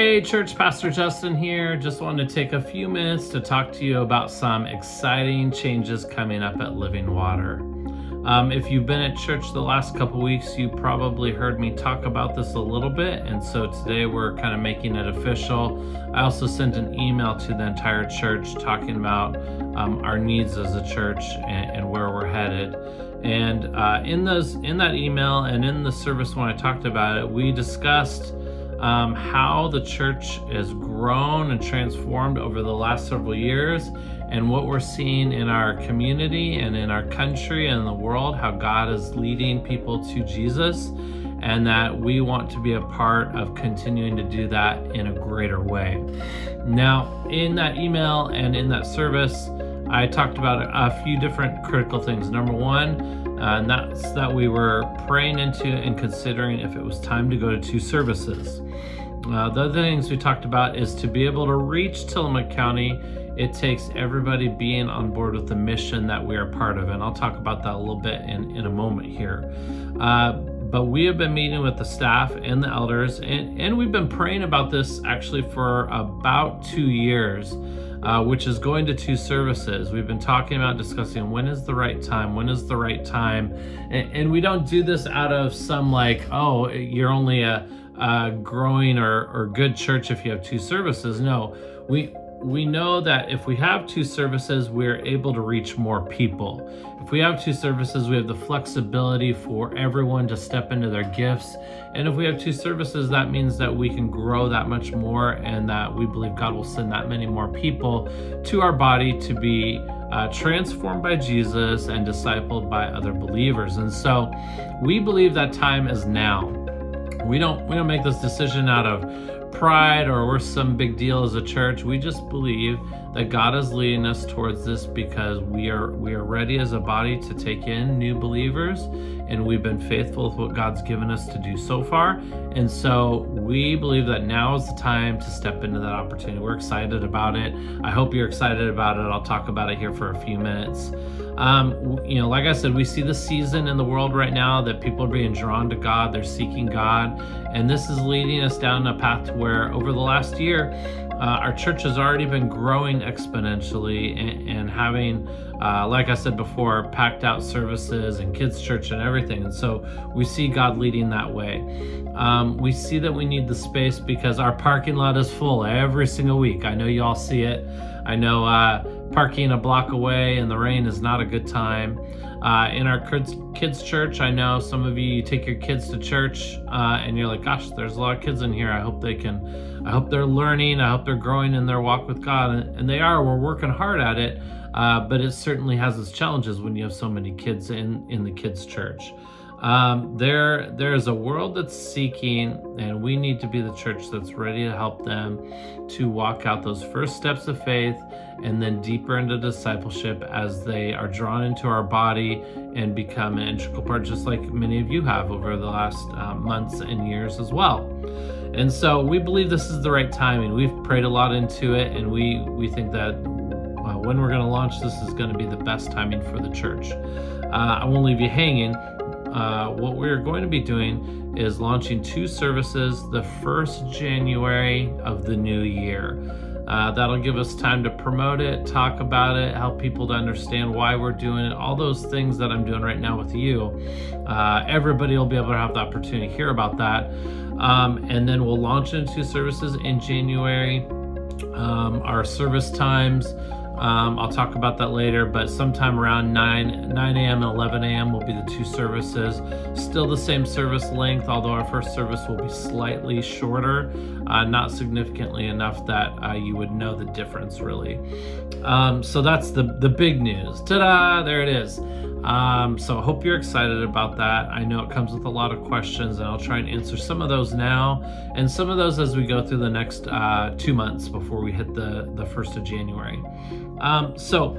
Hey church, Pastor Justin here. Just wanted to take a few minutes to talk to you about some exciting changes coming up at Living Water. If you've been at church the last couple weeks, you probably heard me talk about this a little bit, and so today we're kind of making it official. I also sent an email to the entire church talking about our needs as a church and where we're headed. And in that email and in the service when I talked about it, we discussed how the church has grown and transformed over the last several years, and what we're seeing in our community and in our country and in the world, how God is leading people to Jesus, and that we want to be a part of continuing to do that in a greater way. Now, in that email and in that service, I talked about a few different critical things. Number one, and that's that we were praying into and considering if it was time to go to 2 services. The other things we talked about is to be able to reach Tillamook County, it takes everybody being on board with the mission that we are part of. And I'll talk about that a little bit in a moment here. But we have been meeting with the staff and the elders, and we've been praying about this actually for about 2 years. Which is going to 2 services. We've been talking about discussing when is the right time, and we don't do this out of some like, oh, you're only a growing or good church if you have 2 services. No, we know that if we have 2 services, we're able to reach more people. If we have 2 services, we have the flexibility for everyone to step into their gifts. And if we have 2 services, that means that we can grow that much more, and that we believe God will send that many more people to our body to be transformed by Jesus and discipled by other believers. And so we believe that time is now. We don't make this decision out of pride or we're some big deal as a church. We just believe that God is leading us towards this because we are ready as a body to take in new believers, and we've been faithful with what God's given us to do so far. And so we believe that now is the time to step into that opportunity. We're excited about it. I hope you're excited about it. I'll talk about it here for a few minutes. Like I said, we see the season in the world right now that people are being drawn to God, they're seeking God, and this is leading us down a path to where over the last year, our church has already been growing exponentially and having, like I said before, packed out services and kids' church and everything. And so we see God leading that way. We see that we need the space because our parking lot is full every single week. I know you all see it. I know parking a block away in the rain is not a good time. In our kids' church, I know some of you take your kids to church and you're like, gosh, there's a lot of kids in here. I hope they're learning. I hope they're growing in their walk with God. And they are. We're working hard at it. But it certainly has its challenges when you have so many kids in the kids' church. There is a world that's seeking, and we need to be the church that's ready to help them to walk out those first steps of faith and then deeper into discipleship as they are drawn into our body and become an integral part, just like many of you have over the last months and years as well. And so we believe this is the right timing. We've prayed a lot into it, and we think that when we're going to launch this is going to be the best timing for the church. I won't leave you hanging. What we're going to be doing is launching 2 services the 1st January of the new year. That'll give us time to promote it, talk about it, help people to understand why we're doing it, all those things that I'm doing right now with you. Everybody will be able to have the opportunity to hear about that. And then we'll launch into 2 services in January. Our service times, I'll talk about that later, but sometime around 9 a.m. and 11 a.m. will be the 2 services. Still the same service length, although our first service will be slightly shorter, not significantly enough that you would know the difference really. So that's the big news. Ta-da! There it is. So I hope you're excited about that. I know it comes with a lot of questions, and I'll try and answer some of those now and some of those as we go through the next 2 months before we hit the 1st of January. So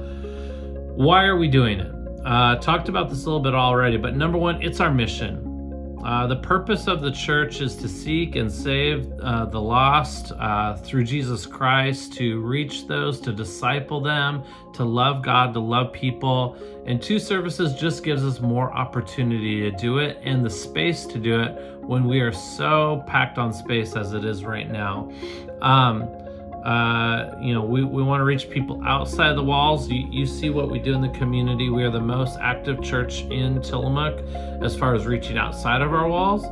why are we doing it? Talked about this a little bit already, but number one, it's our mission. The purpose of the church is to seek and save the lost through Jesus Christ, to reach those, to disciple them, to love God, to love people. And 2 services just gives us more opportunity to do it and the space to do it when we are so packed on space as it is right now. We want to reach people outside the walls. You see what we do in the community. We are the most active church in Tillamook as far as reaching outside of our walls.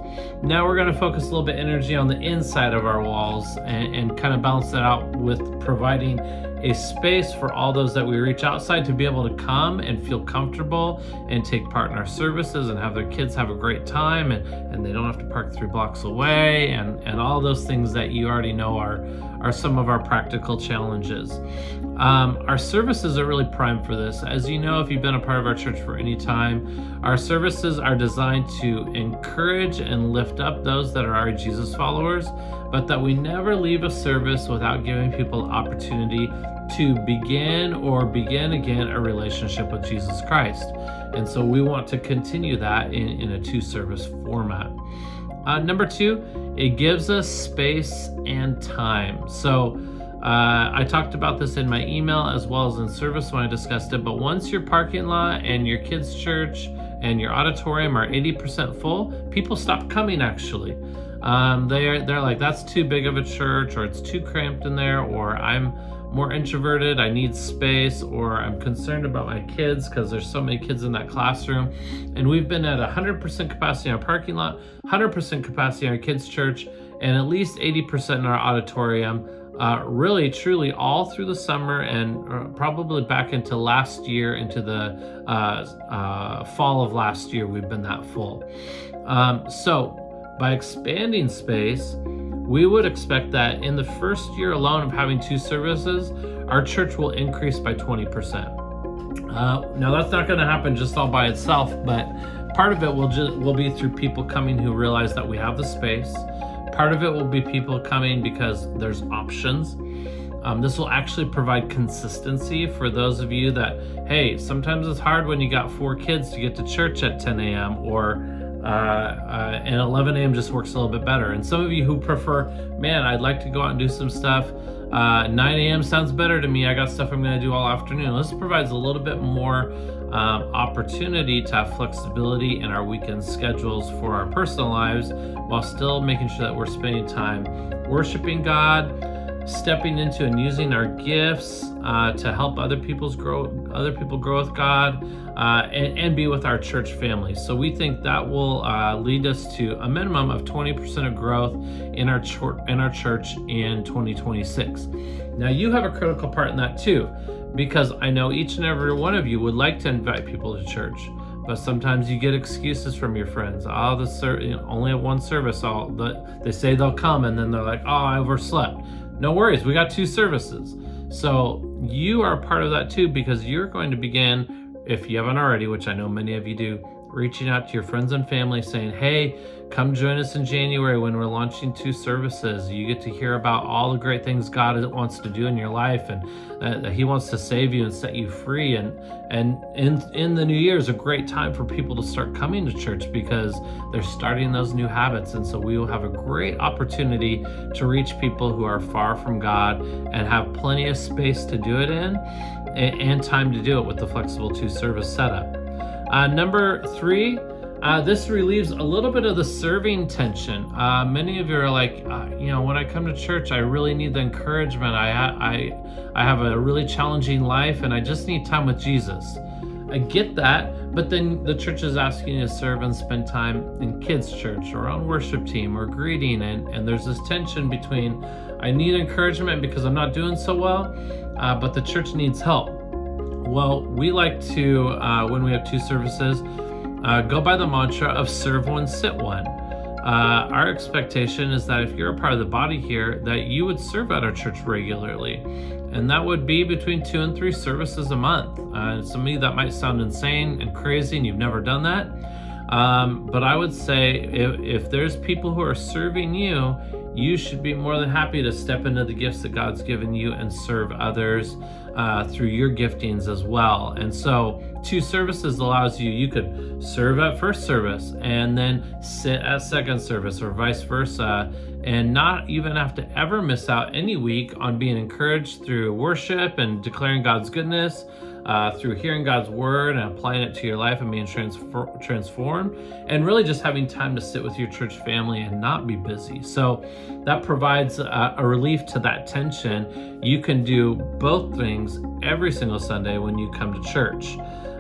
Now we're going to focus a little bit energy on the inside of our walls and kind of balance that out with providing a space for all those that we reach outside to be able to come and feel comfortable and take part in our services and have their kids have a great time, and they don't have to park 3 blocks away, and all those things that you already know are some of our practical challenges. Our services are really primed for this. As you know, if you've been a part of our church for any time, our services are designed to encourage and lift up those that are our Jesus followers, but that we never leave a service without giving people the opportunity to begin again a relationship with Jesus Christ. And so we want to continue that in a 2-service format. Number 2, it gives us space and time. So I talked about this in my email as well as in service when I discussed it, but once your parking lot and your kids' church and your auditorium are 80% full, people stop coming actually. They're like, that's too big of a church, or it's too cramped in there, or I'm more introverted, I need space, or I'm concerned about my kids because there's so many kids in that classroom. And we've been at 100% capacity in our parking lot, 100% capacity in our kids' church, and at least 80% in our auditorium, really, truly all through the summer and probably back into last year, into the fall of last year, we've been that full. So by expanding space, we would expect that in the first year alone of having 2 services, our church will increase by 20%. Now that's not going to happen just all by itself, but part of it will be through people coming who realize that we have the space. Part of it will be people coming because there's options. This will actually provide consistency for those of you that, hey, sometimes it's hard when you got 4 kids to get to church at 10 a.m. or and 11 a.m. just works a little bit better. And some of you who prefer, man, I'd like to go out and do some stuff. 9 a.m. sounds better to me. I got stuff I'm going to do all afternoon. This provides a little bit more opportunity to have flexibility in our weekend schedules for our personal lives while still making sure that we're spending time worshiping God, stepping into and using our gifts to help other people grow with God, and be with our church family. So we think that will lead us to a minimum of 20% of growth in our church in 2026. Now you have a critical part in that too, because I know each and every one of you would like to invite people to church, but sometimes you get excuses from your friends. Only at 1 service. They say they'll come, and then they're like, oh, I overslept. No worries, we got 2 services. So you are a part of that too, because you're going to begin, if you haven't already, which I know many of you do, reaching out to your friends and family saying, hey, come join us in January when we're launching 2 services. You get to hear about all the great things God wants to do in your life, and that He wants to save you and set you free. And in the new year is a great time for people to start coming to church because they're starting those new habits. And so we will have a great opportunity to reach people who are far from God and have plenty of space to do it in and time to do it with the flexible 2 service setup. Number 3, this relieves a little bit of the serving tension. Many of you are like, when I come to church, I really need the encouragement. I have a really challenging life and I just need time with Jesus. I get that, but then the church is asking you to serve and spend time in kids' church or on worship team or greeting, and there's this tension between I need encouragement because I'm not doing so well, but the church needs help. Well, we like to, when we have 2 services, go by the mantra of serve one, sit one. Our expectation is that if you're a part of the body here, that you would serve at our church regularly. And that would be between 2 and 3 services a month. Some of you that might sound insane and crazy and you've never done that. But I would say if there's people who are serving you, you should be more than happy to step into the gifts that God's given you and serve others through your giftings as well. And so 2 services allows you could serve at first service and then sit at second service, or vice versa, and not even have to ever miss out any week on being encouraged through worship and declaring God's goodness, through hearing God's word and applying it to your life and being transformed, and really just having time to sit with your church family and not be busy. So that provides a relief to that tension. You can do both things every single Sunday when you come to church.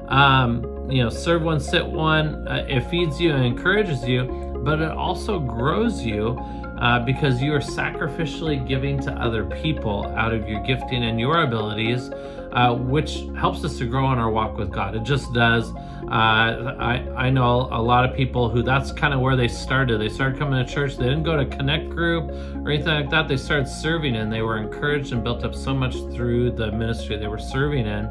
Serve one, sit one, it feeds you and encourages you, but it also grows you because you are sacrificially giving to other people out of your gifting and your abilities, which helps us to grow on our walk with God. It just does. I know a lot of people who that's kind of where they started. They started coming to church. They didn't go to Connect group or anything like that. They started serving, and they were encouraged and built up so much through the ministry they were serving in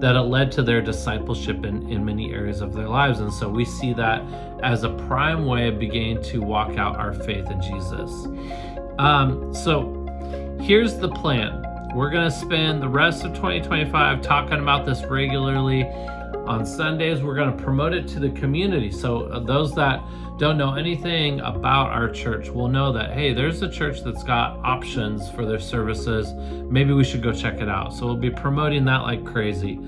that it led to their discipleship in many areas of their lives. And so we see that as a prime way of beginning to walk out our faith in Jesus. So here's the plan. We're going to spend the rest of 2025 talking about this regularly. On Sundays, we're going to promote it to the community. So those that don't know anything about our church will know that, hey, there's a church that's got options for their services. Maybe we should go check it out. So we'll be promoting that like crazy.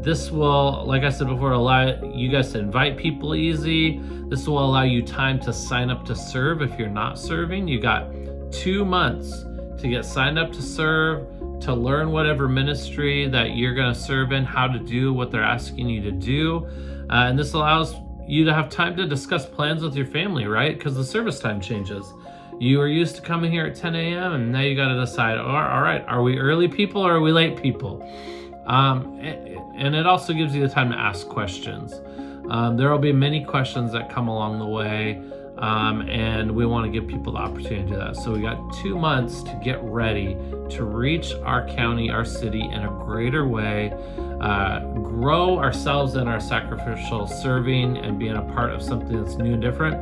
This will, like I said before, allow you guys to invite people easy. This will allow you time to sign up to serve if you're not serving. You got 2 months to get signed up to serve, to learn whatever ministry that you're going to serve in, how to do what they're asking you to do. And this allows you to have time to discuss plans with your family, right? Because the service time changes. You are used to coming here at 10 a.m. and now you got to decide, all right, are we early people or are we late people? And it also gives you the time to ask questions. There will be many questions that come along the way. And we want to give people the opportunity to do that. So we got 2 months to get ready to reach our county, our city in a greater way, grow ourselves in our sacrificial serving and being a part of something that's new and different,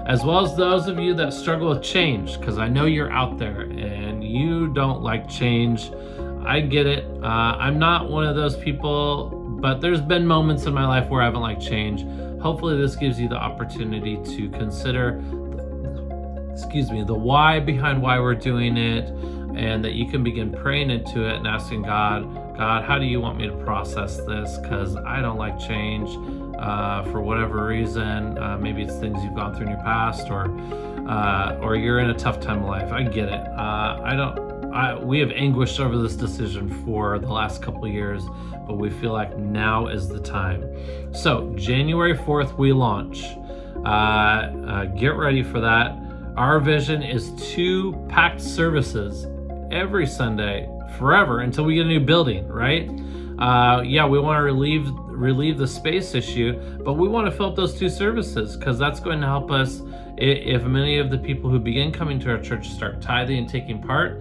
as well as those of you that struggle with change, because I know you're out there and you don't like change. I get it. I'm not one of those people, but there's been moments in my life where I haven't liked change. Hopefully this gives you the opportunity to consider, the why behind why we're doing it, and that you can begin praying into it and asking God, how do you want me to process this? Because I don't like change for whatever reason. Maybe it's things you've gone through in your past, or you're in a tough time of life. I get it. We have anguished over this decision for the last couple of years, but we feel like now is the time. So January 4th, we launch. Get ready for that. Our vision is 2 packed services every Sunday forever until we get a new building, right? We want to relieve the space issue, but we want to fill up those 2 services because that's going to help us. If many of the people who begin coming to our church start tithing and taking part,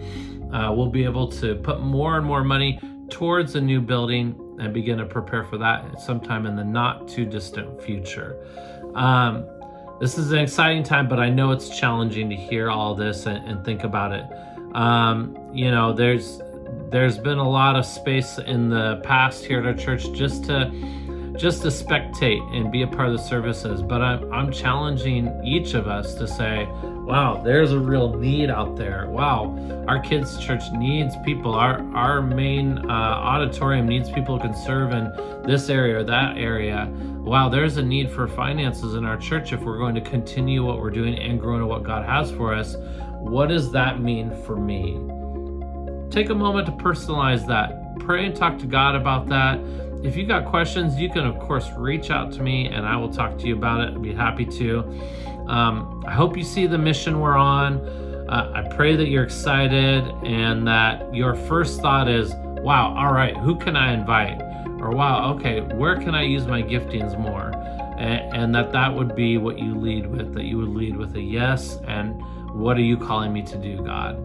we'll be able to put more and more money towards a new building and begin to prepare for that sometime in the not too distant future. This is an exciting time, but I know it's challenging to hear all this and think about it. There's been a lot of space in the past here at our church just to spectate and be a part of the services, but I'm challenging each of us to say, wow, there's a real need out there. Wow, our kids' church needs people. Our main auditorium needs people who can serve in this area or that area. Wow, there's a need for finances in our church if we're going to continue what we're doing and grow into what God has for us. What does that mean for me? Take a moment to personalize that. Pray and talk to God about that. If you got questions, you can, of course, reach out to me and I will talk to you about it. I'd be happy to. I hope you see the mission we're on. I pray that you're excited and that your first thought is, wow, all right, who can I invite? Or wow, okay, where can I use my giftings more? And that would be what you lead with, that you would lead with a yes, and what are you calling me to do, God?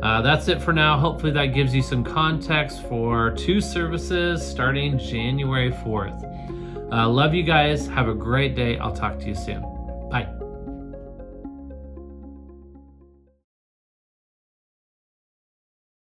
That's it for now. Hopefully that gives you some context for 2 services starting January 4th. Love you guys. Have a great day. I'll talk to you soon.